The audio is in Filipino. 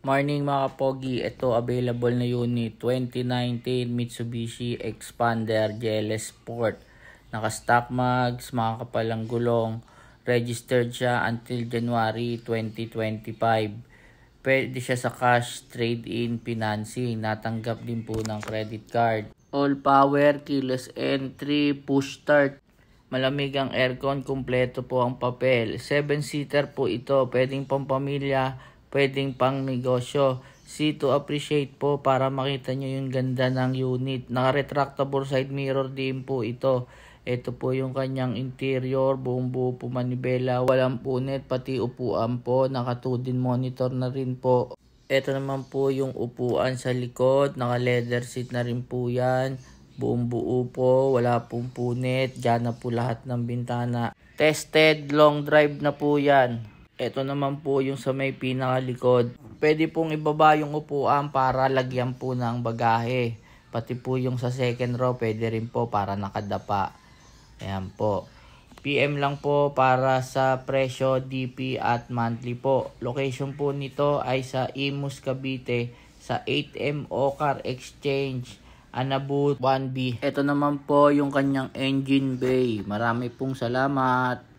Morning mga pogi, ito available na unit 2019 Mitsubishi Expander GLS Sport. Naka-stock mags, makakapalang gulong. Registered siya until January 2025. Pwede siya sa cash, trade-in, financing. Natanggap din po ng credit card. All power, keyless entry, push start. Malamig ang aircon, kumpleto po ang papel. 7-seater po ito, pwedeng pampamilya, pwedeng pang negosyo. See to appreciate po para makita nyo yung ganda ng unit. Naka-retractable side mirror din po ito. Ito po yung kanyang interior, buong buo po manibela, walang punit, pati upuan po. Naka 2D monitor na rin po. Ito naman po yung upuan sa likod, naka leather seat na rin po yan. Buong buo po, wala pong punit, dyan na po lahat ng bintana. Tested, long drive na po yan. Ito naman po yung sa may pinakalikod. Pwede pong ibaba yung upuan para lagyan po ng bagahe. Pati po yung sa second row, pwede rin po para nakadapa. Ayan po. PM lang po para sa presyo, DP at monthly po. Location po nito ay sa Imus, Cavite, sa 8M Ocar Exchange, Anabu 1B. Ito naman po yung kanyang engine bay. Marami pong salamat.